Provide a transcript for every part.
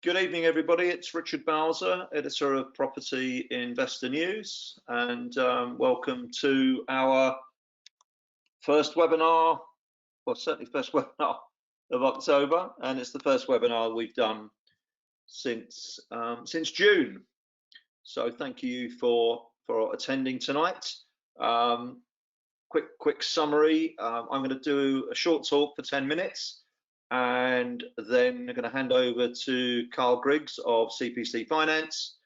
Good evening, everybody. It's Richard Bowser, editor of Property Investor News, and welcome to our first webinar, well, certainly first webinar of October, and it's the first webinar we've done since June. So thank you for attending tonight. Quick summary. I'm going to do a short talk for 10 minutes. And then I'm going to hand over to Karl Griggs of CPC Finance,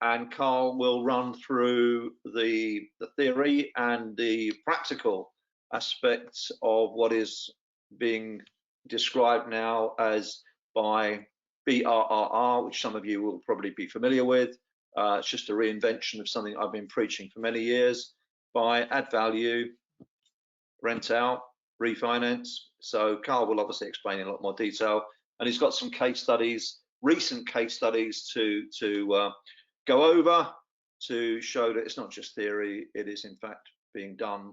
and Karl will run through the theory and the practical aspects of what is being described now as by BRRR, which some of you will probably be familiar with. It's just a reinvention of something I've been preaching for many years, by add value, rent out, refinance. So Karl will obviously explain in a lot more detail, and he's got some case studies, recent case studies to go over to show that it's not just theory, it is in fact being done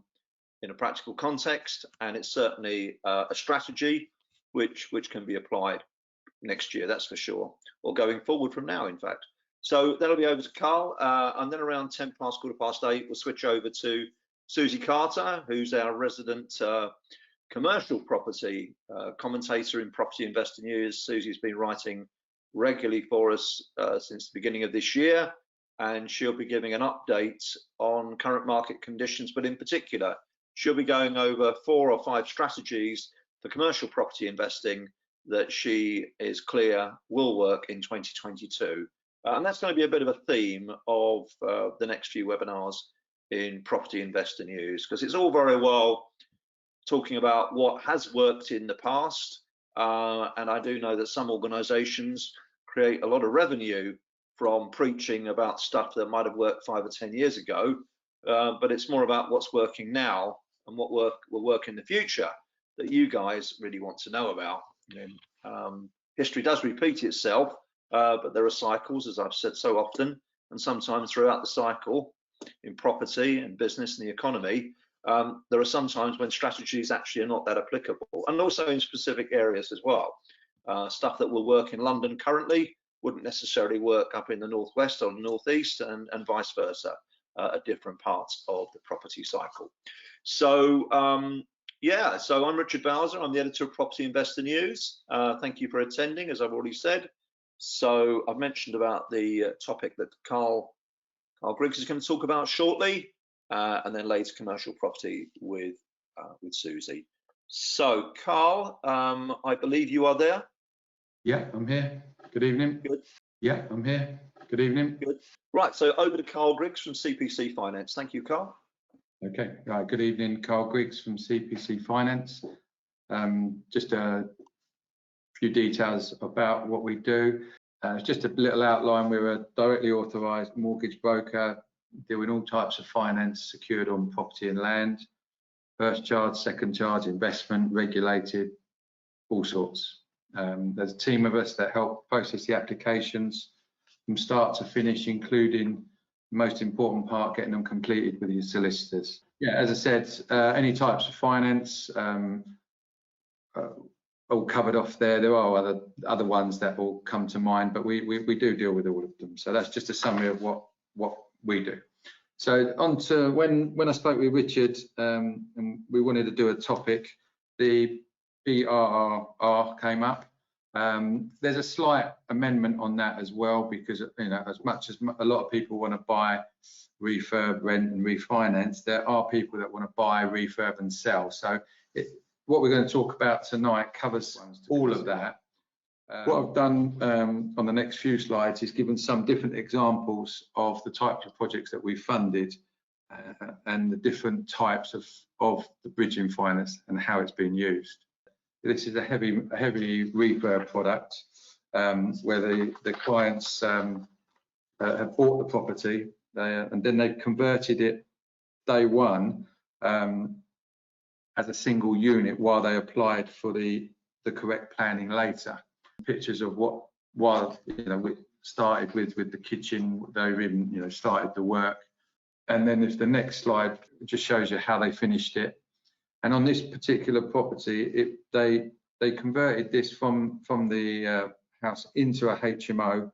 in a practical context, and it's certainly a strategy which can be applied next year, that's for sure, or going forward from now, in fact. So that'll be over to Karl, and then around 8:10, 8:15, we'll switch over to Suzi Carter, who's our resident commercial property commentator in Property Investor News. Suzi's been writing regularly for us since the beginning of this year, and she'll be giving an update on current market conditions, but in particular, she'll be going over 4 or 5 strategies for commercial property investing that she is clear will work in 2022. And that's going to be a bit of a theme of the next few webinars in Property Investor News, because it's all very well talking about what has worked in the past, and I do know that some organizations create a lot of revenue from preaching about stuff that might have worked 5 or 10 years ago, but it's more about what's working now and what will work in the future that you guys really want to know about. History does repeat itself, but there are cycles, as I've said so often, and sometimes throughout the cycle in property and business and the economy, there are some times when strategies actually are not that applicable, and also in specific areas as well. Stuff that will work in London currently wouldn't necessarily work up in the northwest or the northeast, and vice versa at different parts of the property cycle. So yeah, so I'm Richard Bowser, I'm the editor of Property Investor News. Thank you for attending, as I've already said. So I've mentioned about the topic that Karl Griggs is going to talk about shortly, and then later commercial property with Suzi. So Karl, I believe you are there. Yeah, I'm here. Good evening. Good. Yeah, I'm here. Good evening. Good. Right, so over to Karl Griggs from CPC Finance. Thank you, Karl. Okay. Right. Good evening, Karl Griggs from CPC Finance. Just a few details about what we do. Just a little outline. We're a directly authorised mortgage broker, dealing all types of finance secured on property and land, first charge, second charge, investment, regulated, all sorts. There's a team of us that help process the applications from start to finish, including the most important part, getting them completed with your solicitors. Yeah, as I said, any types of finance, all covered off there. There are other ones that will come to mind, but we do deal with all of them. So that's just a summary of what we do. So on to when I spoke with Richard, and we wanted to do a topic, the BRRR came up. There's a slight amendment on that as well, because as much as a lot of people want to buy, refurb, rent and refinance, there are people that want to buy, refurb and sell. So what we're going to talk about tonight covers all of that. What I've done on the next few slides is given some different examples of the types of projects that we've funded and the different types of the bridging finance and how it's been used. This is a heavy refurb product where the clients have bought the property and then they've converted it day one as a single unit while they applied for the correct planning later. Pictures of while we started with the kitchen, they've even started the work, and then if the next slide just shows you how they finished it. And on this particular property, they converted this from the house into a HMO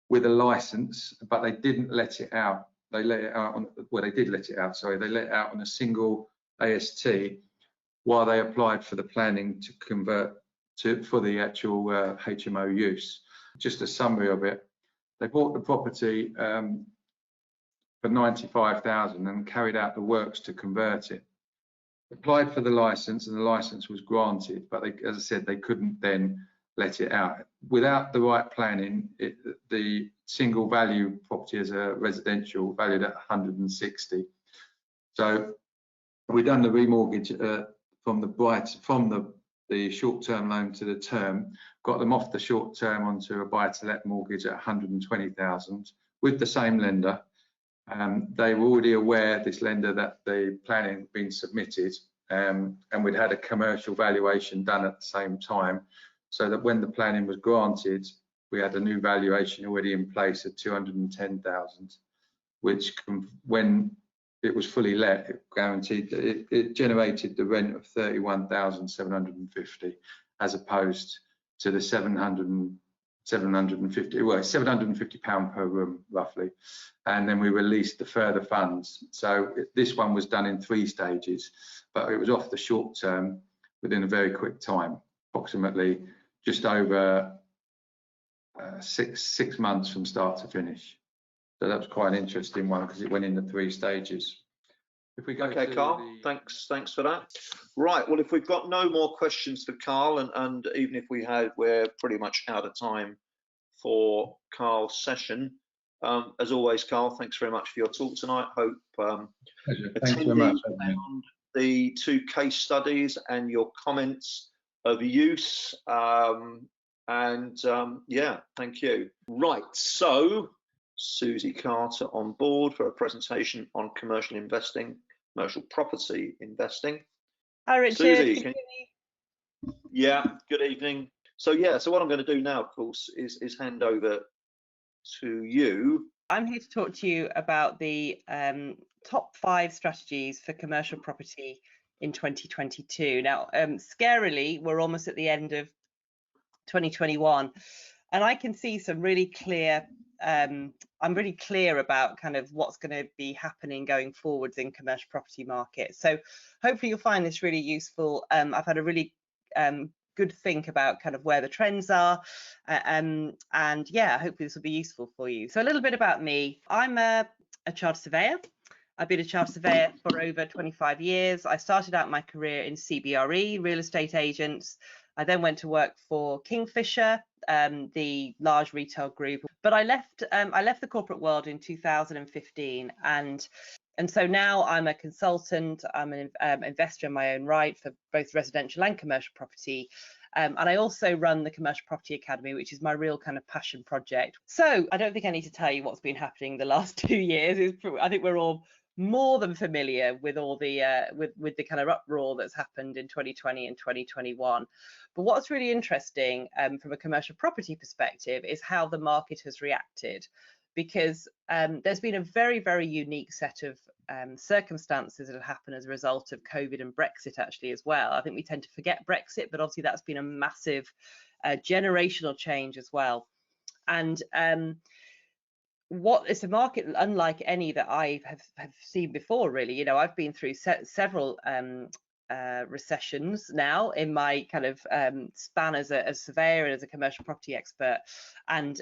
with a license, but they didn't let it out. They let it out on, well, they did let it out, sorry, they let it out on a single AST while they applied for the planning to convert for the actual HMO use. Just a summary of it. They bought the property for 95,000 and carried out the works to convert it. Applied for the license and the license was granted, but they, as I said, they couldn't then let it out. Without the right planning, the single value property as a residential valued at 160. So we've done the remortgage from the short-term loan to the term, got them off the short-term onto a buy-to-let mortgage at 120,000 with the same lender. They were already aware, this lender, that the planning had been submitted, and we'd had a commercial valuation done at the same time, so that when the planning was granted, we had a new valuation already in place at 210,000, which, when it was fully let, it guaranteed, it generated the rent of 31,750, as opposed to the 750, well, £750 per room roughly, and then we released the further funds. So this one was done in 3 stages, but it was off the short term within a very quick time, approximately just over six months from start to finish. So that was quite an interesting one because it went into 3 stages. If we go okay, Karl, thanks for that. Right, well, if we've got no more questions for Karl, and even if we had, we're pretty much out of time for Karl's session. As always, Karl, thanks very much for your talk tonight. Hope attendees found the 2 case studies and your comments of use. Yeah, thank you. Right, so Suzi Carter on board for a presentation on commercial investing, commercial property investing. Hi, Richard. Suzi, yeah, good evening. So yeah, so what I'm going to do now, of course, is hand over to you. I'm here to talk to you about the top 5 strategies for commercial property in 2022. Now, scarily, we're almost at the end of 2021, and I can see some really clear, I'm really clear about kind of what's going to be happening going forwards in commercial property market. So hopefully you'll find this really useful. I've had a really good think about kind of where the trends are, and yeah, hopefully this will be useful for you. So a little bit about me. I'm a chartered surveyor. I've been a chartered surveyor for over 25 years. I started out my career in CBRE, real estate agents. I then went to work for Kingfisher, the large retail group. But I left the corporate world in 2015, and so now I'm a consultant. I'm an investor in my own right for both residential and commercial property. And I also run the Commercial Property Academy, which is my real kind of passion project. So I don't think I need to tell you what's been happening the last 2 years. I think we're all more than familiar with all the with the kind of uproar that's happened in 2020 and 2021. But what's really interesting from a commercial property perspective is how the market has reacted, because there's been a very, very unique set of circumstances that have happened as a result of COVID and Brexit actually as well. I think we tend to forget Brexit, but obviously that's been a massive generational change as well. And what is a market unlike any that I have seen before, really. You know, I've been through several recessions now in my kind of span as a surveyor and as a commercial property expert, and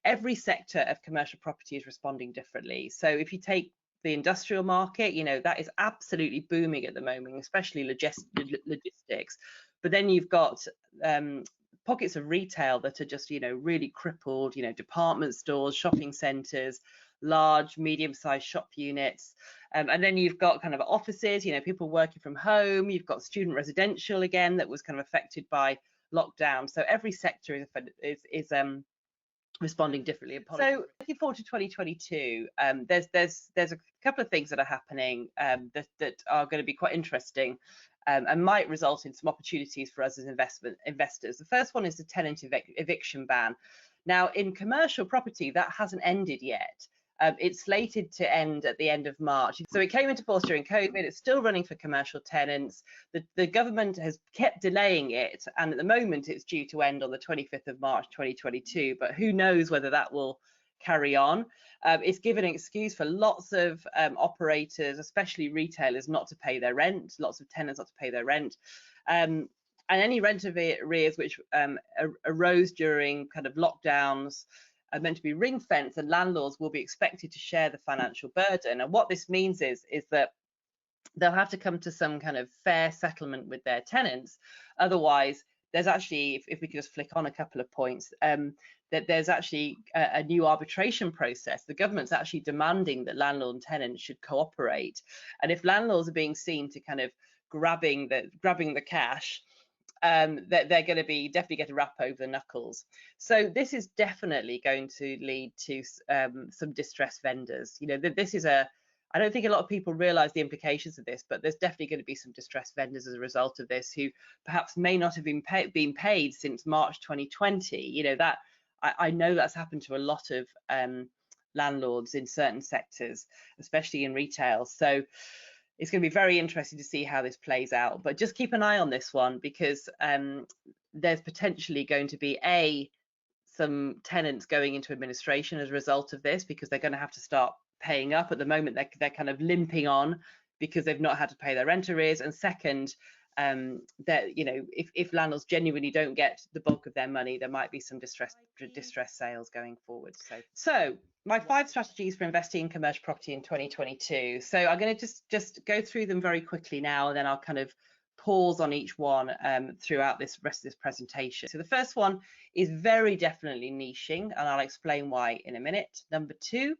every sector of commercial property is responding differently. So if you take the industrial market, you know, that is absolutely booming at the moment, especially logistics. But then you've got pockets of retail that are just, you know, really crippled, you know, department stores, shopping centres, large, medium-sized shop units. And then you've got kind of offices, you know, people working from home. You've got student residential again that was kind of affected by lockdown. So every sector is responding differently. So looking forward to 2022, there's a couple of things that are happening that are going to be quite interesting. And might result in some opportunities for us as investors. The first one is the tenant eviction ban. Now, in commercial property, that hasn't ended yet. It's slated to end at the end of March. So it came into force during COVID. It's still running for commercial tenants. The government has kept delaying it, and at the moment it's due to end on the 25th of March 2022, but who knows whether that will carry on. It's given an excuse for lots of operators, especially retailers, not to pay their rent, lots of tenants not to pay their rent. And any rent arrears which arose during kind of lockdowns are meant to be ring fenced, and landlords will be expected to share the financial burden. And what this means is that they'll have to come to some kind of fair settlement with their tenants. Otherwise, there's actually, if we could just flick on a couple of points, that there's actually a new arbitration process. The government's actually demanding that landlord and tenants should cooperate. And if landlords are being seen to kind of grabbing the cash, that they're going to be definitely get a rap over the knuckles. So this is definitely going to lead to some distressed vendors. You know, this is I don't think a lot of people realize the implications of this, but there's definitely going to be some distressed vendors as a result of this, who perhaps may not have been paid since March 2020. You know, that I know that's happened to a lot of landlords in certain sectors, especially in retail. So it's going to be very interesting to see how this plays out, but just keep an eye on this one, because there's potentially going to be some tenants going into administration as a result of this, because they're going to have to start paying up. At the moment they're kind of limping on because they've not had to pay their rent arrears, and second, that, you know, if landlords genuinely don't get the bulk of their money, there might be some distressed sales going forward. So my 5 strategies for investing in commercial property in 2022. So I'm going to just go through them very quickly now, and then I'll kind of pause on each one throughout this rest of this presentation. So the first one is very definitely niching, and I'll explain why in a minute. Number 2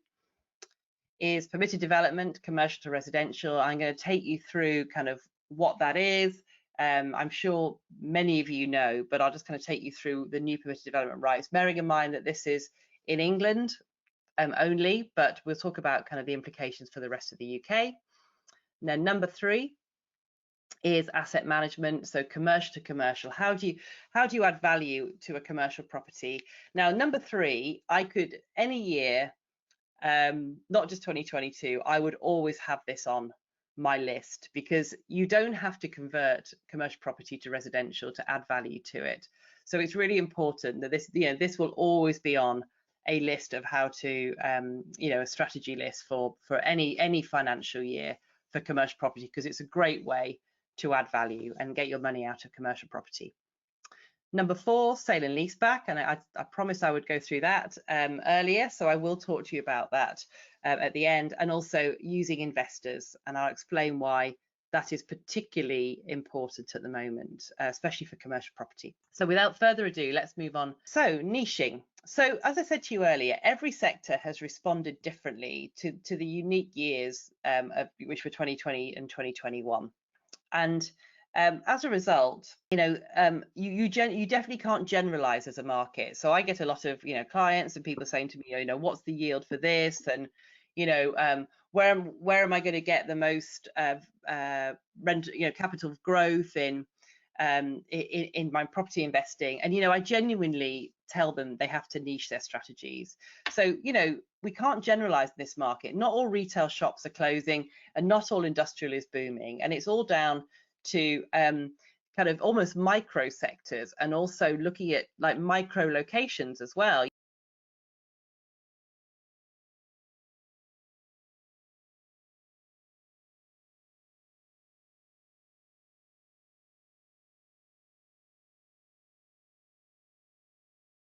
is permitted development, commercial to residential. I'm going to take you through kind of what that is. I'm sure many of you know, but I'll just kind of take you through the new permitted development rights, bearing in mind that this is in England only, but we'll talk about kind of the implications for the rest of the UK. And then number 3 is asset management, so commercial to commercial. How do you add value to a commercial property? Now, number 3, I could any year, not just 2022, I would always have this on my list, because you don't have to convert commercial property to residential to add value to it. So it's really important that this will always be on a list of how to, a strategy list for any financial year for commercial property, because it's a great way to add value and get your money out of commercial property. Number 4, sale and leaseback, and I promised I would go through that earlier, so I will talk to you about that at the end, and also using investors, and I'll explain why that is particularly important at the moment, especially for commercial property. So without further ado, let's move on. So niching. So as I said to you earlier, every sector has responded differently to the unique years which were 2020 and 2021. And as a result, you definitely can't generalize as a market. So I get a lot of clients and people saying to me, what's the yield for this, and where am I going to get the most capital growth in my property investing? And I genuinely tell them they have to niche their strategies. So we can't generalize this market. Not all retail shops are closing, and not all industrial is booming, and it's all down to kind of almost micro sectors, and also looking at like micro locations as well.